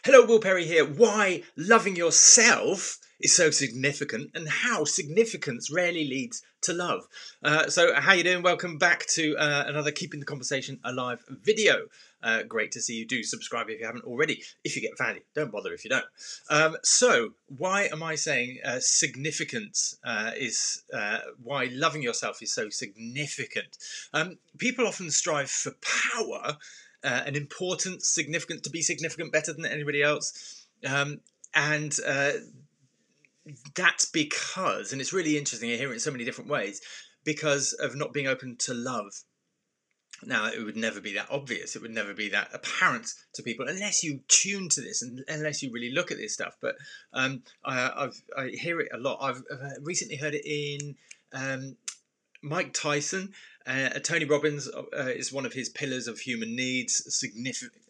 Hello, Will Perry here. Why loving yourself is so significant and how significance rarely leads to love. So how you doing? Welcome back to another Keeping the Conversation Alive video. Great to see you. Do subscribe if you haven't already. If you get value, don't bother if you don't. So why am I saying significance is why loving yourself is so significant? People often strive for power and importance, significant, to be significant, better than anybody else. And that's because, and it's really interesting, I hear it in so many different ways, because of not being open to love. Now, it would never be that obvious. It would never be that apparent to people unless you tune to this and unless you really look at this stuff. But I hear it a lot. I've recently heard it in Mike Tyson. Tony Robbins is one of his pillars of human needs,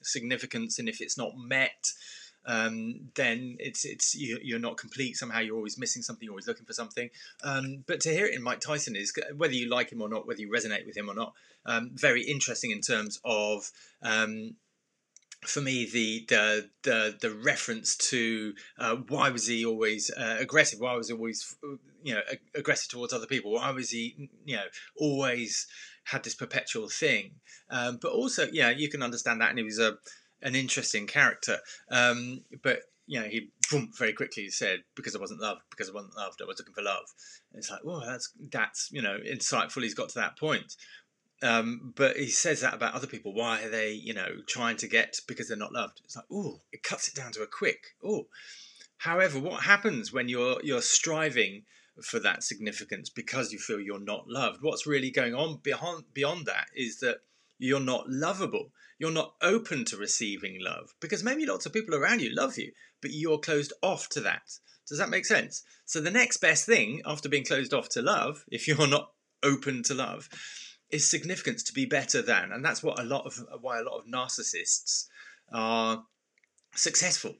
significance, and if it's not met, then you're not complete. Somehow you're always missing something, you're always looking for something. But to hear it in Mike Tyson is, whether you like him or not, whether you resonate with him or not, very interesting in terms of, for me, the reference to why was he always aggressive? Why was he always aggressive towards other people? Why was he always had this perpetual thing? But also, you can understand that, and he was an interesting character. But he very quickly said, because I wasn't loved, I was looking for love. And it's like, well, that's insightful. He's got to that point. But he says that about other people. Why are they, trying to get because they're not loved? It's like, oh, it cuts it down to a quick. Oh, however, what happens when you're striving for that significance because you feel you're not loved? What's really going on beyond that is that you're not lovable. You're not open to receiving love because maybe lots of people around you love you, but you're closed off to that. Does that make sense? So the next best thing after being closed off to love, if you're not open to love, is significance, to be better than. And that's why a lot of narcissists are successful,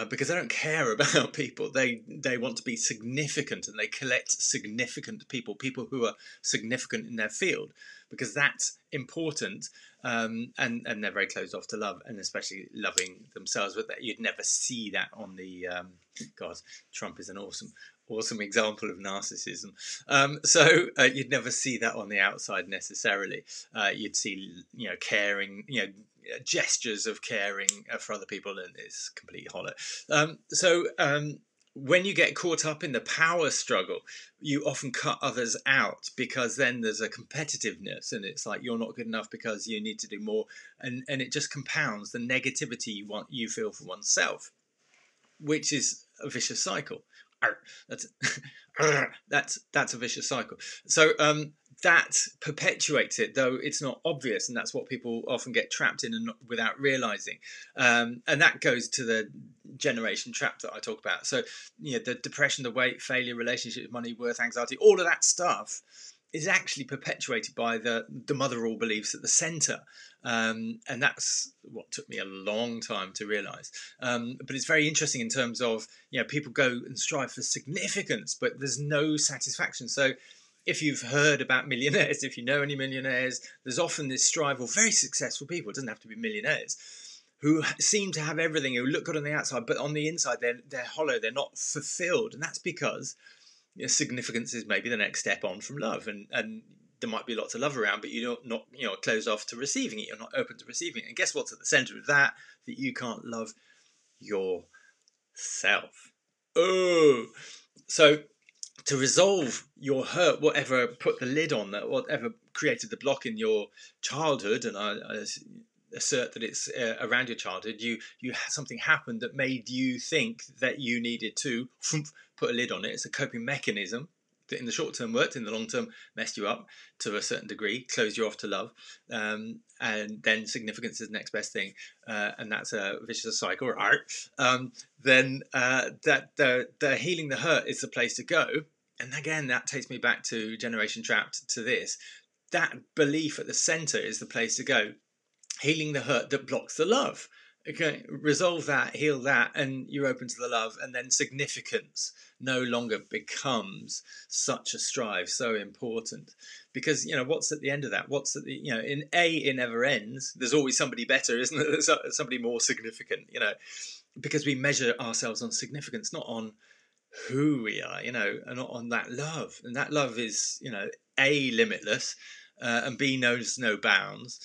because they don't care about people. They want to be significant, and they collect significant people who are significant in their field, because that's important. And they're very closed off to love, and especially loving themselves. But you'd never see that on the God, Trump is an awesome example of narcissism. So you'd never see that on the outside necessarily. You'd see, caring, gestures of caring for other people, and it's completely hollow. When you get caught up in the power struggle, you often cut others out, because then there's a competitiveness, and it's like you're not good enough because you need to do more, and it just compounds the negativity you feel for oneself, which is a vicious cycle. That's a vicious cycle. So that perpetuates it, though it's not obvious, and that's what people often get trapped in and without realizing. And that goes to the generation trap that I talk about. So the depression, the weight, failure, relationships, money, worth, anxiety, all of that stuff is actually perpetuated by the mother of all beliefs at the center. And that's what took me a long time to realize. But it's very interesting in terms of, people go and strive for significance, but there's no satisfaction. So if you've heard about millionaires, if you know any millionaires, there's often this strive, or very successful people, it doesn't have to be millionaires, who seem to have everything, who look good on the outside, but on the inside they're hollow, they're not fulfilled. And that's because significance is maybe the next step on from love, and there might be lots of love around, but you're not closed off to receiving it. You're not open to receiving it. And guess what's at the center of that? That you can't love yourself. Oh, so to resolve your hurt, whatever put the lid on that, whatever created the block in your childhood, and I assert that it's around your childhood, you had something happen that made you think that you needed to put a lid on it. It's a coping mechanism that in the short term worked, in the long term messed you up to a certain degree, closed you off to love, and then significance is the next best thing, and that's a vicious cycle, or art. Then that the healing the hurt is the place to go. And again, that takes me back to Generation Trapped, to this. That belief at the center is the place to go. Healing the hurt that blocks the love. Okay, resolve that, heal that, and you're open to the love, and then significance no longer becomes such a strive, so important. Because, what's at the end of that? What's at the, in A, it never ends. There's always somebody better, isn't there? There's somebody more significant, because we measure ourselves on significance, not on who we are, and not on that love. And that love is, A, limitless, and B, knows no bounds.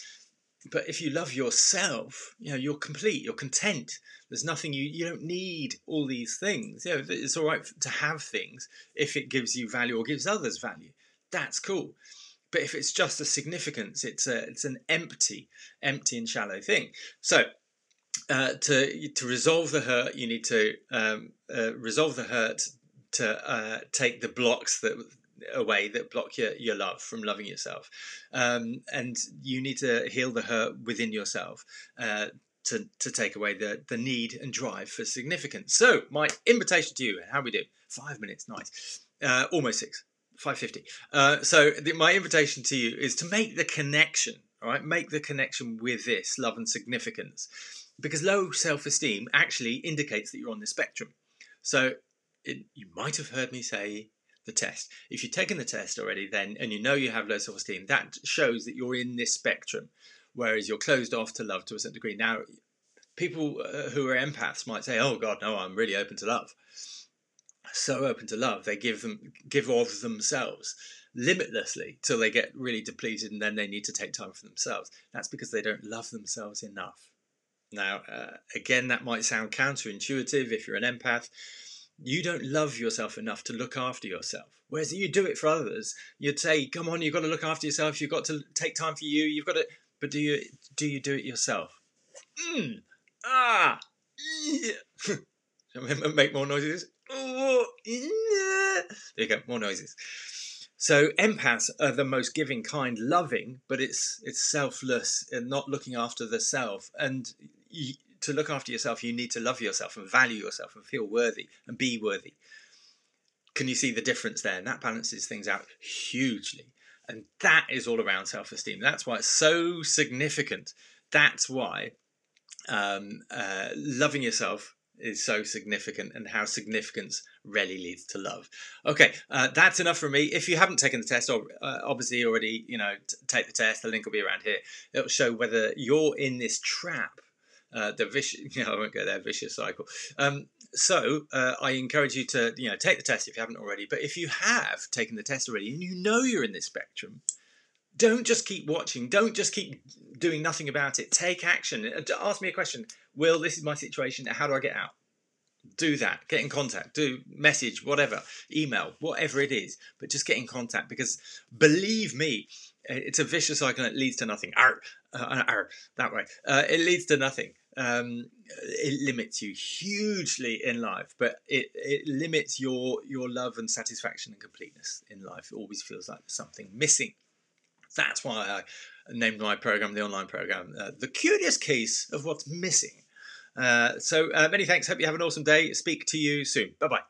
But if you love yourself, you're complete, you're content. There's nothing you don't need all these things. It's all right to have things if it gives you value or gives others value. That's cool. But if it's just a significance, it's an empty and shallow thing. So to resolve the hurt, you need to resolve the hurt to take the blocks away that block your love from loving yourself, and you need to heal the hurt within yourself to take away the need and drive for significance. So my invitation to you, how we do, 5 minutes, nice, almost 6, 5:50. So my invitation to you is to make the connection. All right, make the connection with this love and significance, because low self-esteem actually indicates that you're on the spectrum. So you might have heard me say the test. If you've taken the test already, then, and you know you have low self-esteem, that shows that you're in this spectrum, whereas you're closed off to love to a certain degree. Now, people who are empaths might say, "Oh God, no, I'm really open to love." So open to love, they give of themselves limitlessly till they get really depleted, and then they need to take time for themselves. That's because they don't love themselves enough. Now, again, that might sound counterintuitive if you're an empath. You don't love yourself enough to look after yourself. Whereas you do it for others. You'd say, come on, you've got to look after yourself. You've got to take time for you. You've got to, but do you do it yourself? Make more noises. There you go, more noises. So empaths are the most giving kind, loving, but it's selfless and not looking after the self. And to look after yourself, you need to love yourself and value yourself and feel worthy and be worthy. Can you see the difference there? And that balances things out hugely. And that is all around self-esteem. That's why it's so significant. That's why loving yourself is so significant, and how significance really leads to love. Okay, that's enough from me. If you haven't taken the test, or obviously already, take the test. The link will be around here. It'll show whether you're in this trap, the vicious. I won't go there. Vicious cycle. So I encourage you to, take the test if you haven't already. But if you have taken the test already and you know you're in this spectrum, don't just keep watching. Don't just keep doing nothing about it. Take action. Ask me a question. Will, this is my situation. How do I get out? Do that. Get in contact. Do message, whatever, email, whatever it is. But just get in contact, because believe me, it's a vicious cycle and it leads to nothing. That way. It leads to nothing. It limits you hugely in life, but it limits your love and satisfaction and completeness in life. It always feels like there's something missing. That's why I named my program, the online program, The Curious Case of What's Missing. So many thanks. Hope you have an awesome day. Speak to you soon. Bye-bye.